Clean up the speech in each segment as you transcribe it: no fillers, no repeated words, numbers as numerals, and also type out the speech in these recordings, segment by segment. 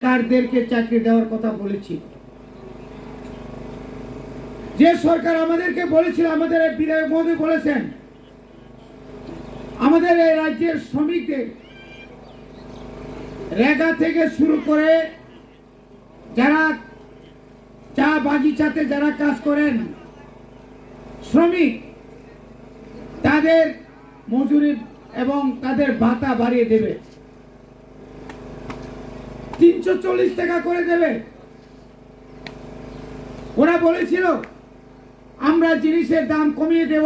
কারদেরকে চাকরি দেওয়ার কথা বলেছি। যে সরকার আমাদেরকে বলেছিল, আমাদের বিধায়ক মহোদয় বলেছেন, আমাদের এই রাজ্যের শ্রমিকদের রেগা থেকে শুরু করে যারা চা বাগিচাতে যারা কাজ করেন শ্রমিক, তাদের মজুরি এবং তাদের ভাতা বাড়িয়ে দেবে, 340 টাকা করে দেবে। ওরা বলেছিল আমরা জিনিসের দাম কমিয়ে দেব।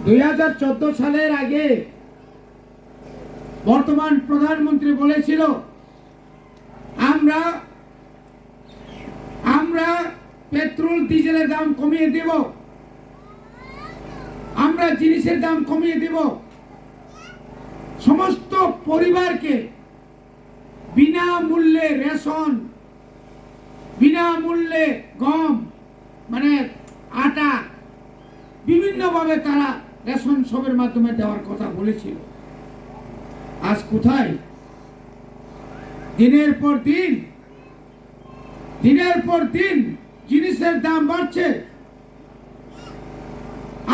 2014 সালের আগে বর্তমান প্রধানমন্ত্রী বলেছিল আমরা পেট্রোল ডিজেলের দাম কমিয়ে দেব, আমরা জিনিসের দাম কমিয়ে দেব, সমস্ত পরিবারকে বিনামূল্যে রেশন, বিনামূল্যে গম মানে আটা, বিভিন্নভাবে তারা রেশন সবের মাধ্যমে দেওয়ার কথা বলেছিল। আজ কোথায়? দিনের পর দিন জিনিসের দাম বাড়ছে।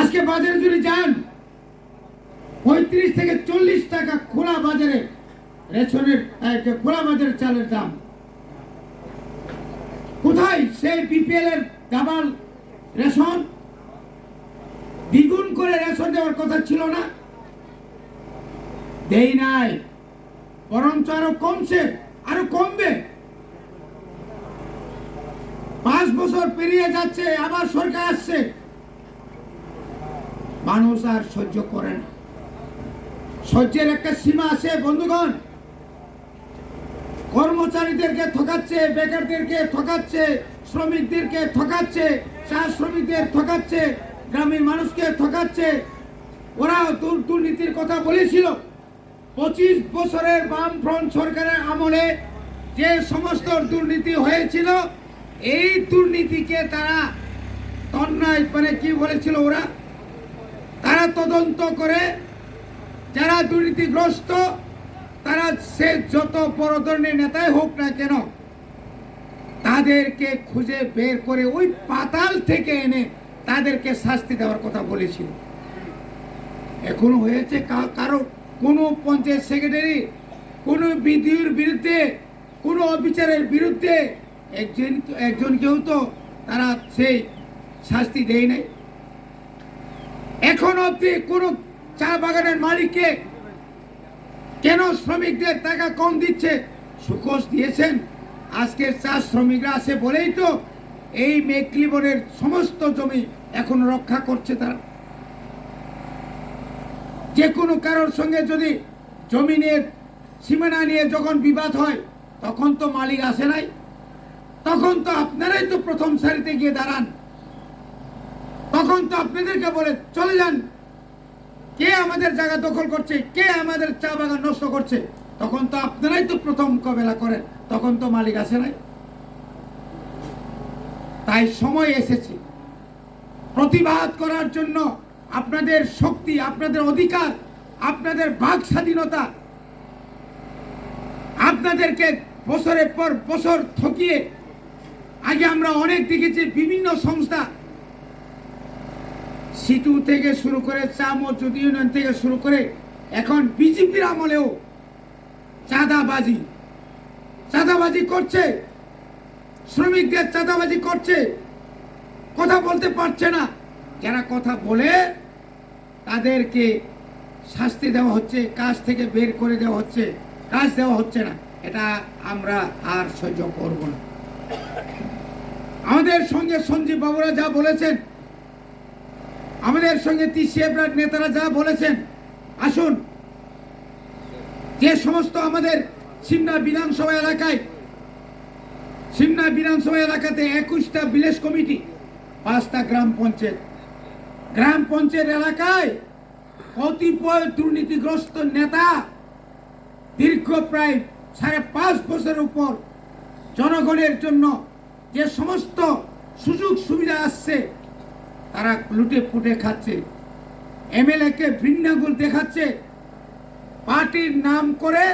আজকে বাজারে যদি যান 35 থেকে 40 টাকা খোলা বাজারে রেশনের খোলা বাজারের চালের দাম। কোথায় সেই বিপিএল এর ডাবল রেশন? দ্বিগুণ করে রেশন দেওয়ার কথা ছিল না, দেই নাই, বরঞ্চ আরো কমছে, আরো কমবে। 5 বছর পেরিয়ে যাচ্ছে, আবার সরকার আসছে, মানুষ আর সহ্য করে না। সহ্যের একটা সীমা আছে বন্ধুগণ। কর্মচারীদেরকে ঠকাচ্ছে, বেকারদেরকে ঠকাচ্ছে, শ্রমিকদেরকে ঠকাচ্ছে, চা শ্রমিকদের ঠকাচ্ছে, গ্রামের মানুষকে ঠকাচ্ছে। ওরা দুর্নীতির কথা বলেছিল। 25 বছরের বামফ্রন্ট সরকারের আমলে যে সমস্ত দুর্নীতি হয়েছিল, এই দুর্নীতিকে তারা তন্ময় মানে কি বলেছিল ওরা, তারা তদন্ত করে যারা দুর্নীতিগ্রস্ত, তারা সে যত বড় ধরনের নেতাই হোক না কেন, তাদেরকে খুঁজে বের করে ওই পাতাল থেকে এনে তাদেরকে শাস্তি দেওয়ার কথা বলেছিল। এখন হয়েছে কারো কোনো পঞ্চায়েত সেক্রেটারি, কোনো বিডিওর বিরুদ্ধে, কোনো অফিসারের বিরুদ্ধে একজনকেও তো তারা সেই শাস্তি দেয় নাই। এখন অবধি কোনো চা বাগানের মালিককে কেন শ্রমিকদের টাকা কম দিচ্ছে সুখোশ দিয়েছেন? আজকে চা শ্রমিকরা আছে বলেই তো এই মেকলিবনের সমস্ত জমি এখন রক্ষা করছে তারা। যে কোনো কারোর সঙ্গে যদি জমি নিয়ে, সীমানা নিয়ে যখন বিবাদ হয়, তখন তো মালিক আসে নাই, তখন তো আপনারাই তো প্রথম সারিতে গিয়ে দাঁড়ান, তখন তো আপনাদেরকে বলে চলে যান, কে আমাদের জায়গা দখল করছে, কে আমাদের চা বাগান নষ্ট করছে, তখন তো আপনারাই তো প্রথম মোকাবেলা করেন, তখন তো মালিক আসে নাই। তাই সময় এসেছে প্রতিবাদ করার জন্য। আপনাদের শক্তি, আপনাদের অধিকার, আপনাদের বাক স্বাধীনতা, আপনাদেরকে বছরের পর বছর ঠকিয়ে, আগে আমরা অনেক দেখেছি বিভিন্ন সংস্থা, সিটু থেকে শুরু করে চা মজুদ ইউনিয়ন থেকে শুরু করে এখন বিজেপির আমলেও চাঁদাবাজি করছে, শ্রমিকদের চাঁদাবাজি করছে, কথা বলতে পারছে না। যারা কথা বলে তাদেরকে শাস্তি দেওয়া হচ্ছে, কাজ থেকে বের করে দেওয়া হচ্ছে, কাজ দেওয়া হচ্ছে না। এটা আমরা আর সহ্য করব না। আমাদের সঙ্গে সঞ্জীব বাবুরা যা বলেছেন, আমাদের সঙ্গে TCF নেতারা যা বলেছেন, আসুন যে সমস্ত আমাদের সিমনা বিধানসভা এলাকাতে 21টা ভিলেজ কমিটি, 5টা গ্রাম পঞ্চায়েত এলাকায় কতিপয় দুর্নীতিগ্রস্ত নেতা দীর্ঘ প্রায় 5.5 বছরের উপর জনগণের জন্য যে সমস্ত সুযোগ সুবিধা আসছে তারা লুটে পুটে খাচ্ছে, MLA কে ভিন্নাগুল দেখাচ্ছে, পার্টির নাম করে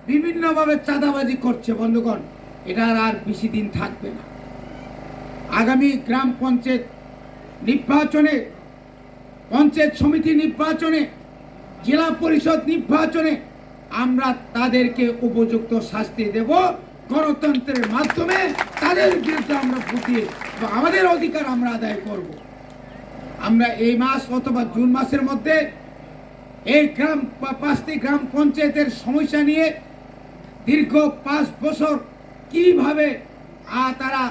বিভিন্নভাবে চাঁদাবাজি করছে। বন্ধুগণ, এটা আর বেশি দিন থাকবে না। আগামী গ্রাম পঞ্চায়েত নির্বাচনে, পঞ্চায়েত সমিতি নির্বাচনে, জেলা পরিষদ নির্বাচনে আমরা তাদেরকে উপযুক্ত শাস্তি দেব। গণতন্ত্রের মাধ্যমে তাদের বিরুদ্ধে আমরা ফুটিয়ে আমাদের অধিকার আমরা আদায় করব। আমরা এই মাস অথবা জুন মাসের মধ্যে এই গ্রাম 5টি গ্রাম পঞ্চায়েতের সমস্যা নিয়ে দীর্ঘ 5 বছর কিভাবে তারা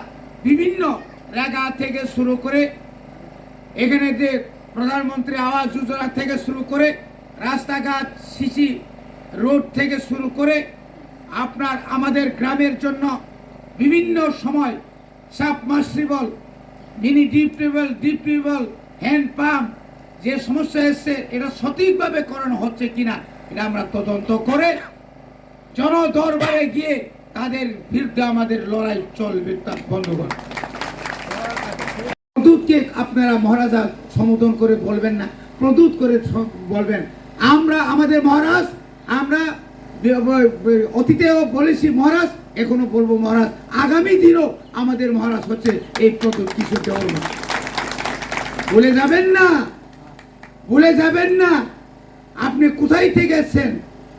বিভিন্ন রেগা থেকে শুরু করে এখানে যে প্রধানমন্ত্রী আবাস যোজনা থেকে শুরু করে রাস্তাঘাট, সিসি রোড থেকে শুরু করে আপনার আমাদের গ্রামের জন্য বিভিন্ন সময় submersible, mini deep tubewell, hand pump যে সমস্যা এসছে, এটা সঠিকভাবে করানো হচ্ছে কিনা এটা আমরা তদন্ত করে জনদরবারে গিয়ে তাদের বিরুদ্ধে আমাদের লড়াই চলবে। বন্ধুগণ, প্রদূতকে আপনারা মহারাজা সম্বোধন করে বলবেন না, প্রদূত করে বলবেন। আমরা আমাদের মহারাজ, আমরা অতীতেও বলেছি মহারাজ, এখনো বলবো মহারাজ, আগামী দিনও আমাদের মহারাজ হচ্ছে এই প্রদূত কিশোর দেওয়ান। ভুলে যাবেন না, ভুলে যাবেন না। আপনি কোথায় থেকে এসছেন?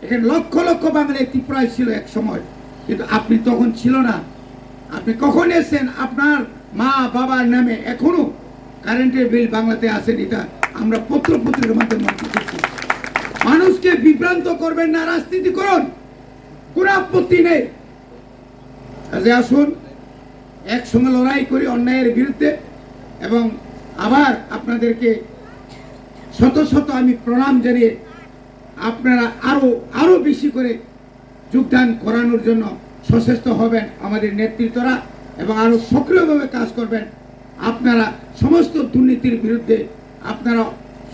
এখানে লক্ষ লক্ষ বাঙালি ত্রিপুরায় ছিল এক সময়, কিন্তু আপনি তখন ছিল না। আপনি কখন এসছেন? আপনার মা বাবার নামে এখনো কারেন্টের বিল বাংলাতে আসেন। এটা আমরা পত্রিকার মাধ্যমে দেখছি। মানুষকে বিভ্রান্ত করবেন না, রাজনীতি করুন, কোনো আপত্তি নেই। আসুন একসঙ্গে লড়াই করি অন্যায়ের বিরুদ্ধে। এবং আবার আপনাদেরকে শত শত আমি প্রণাম জানিয়ে আপনারা আরো বেশি করে যোগদান করানোর জন্য সচেষ্ট হবেন আমাদের নেতৃত্বরা, এবং আরো সক্রিয়ভাবে কাজ করবেন। আপনারা সমস্ত দুর্নীতির বিরুদ্ধে আপনারা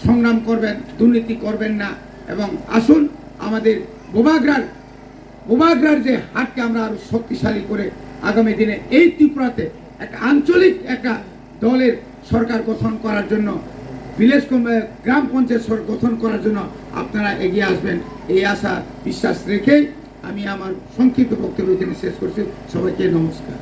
সংগ্রাম করবেন, দুর্নীতি করবেন না। এবং আসুন আমাদের বোবাগ্রার যে হাটকে আমরা আরো শক্তিশালী করে আগামী দিনে এই ত্রিপুরাতে একটা আঞ্চলিক একটা দলের সরকার গঠন করার জন্য, গ্রাম পঞ্চায়েত সরকার গঠন করার জন্য আপনারা এগিয়ে আসবেন, এই আশা বিশ্বাস রেখে আমি আমার সংক্ষিপ্ত বক্তব্য এখানে শেষ করছি। সবাইকে নমস্কার।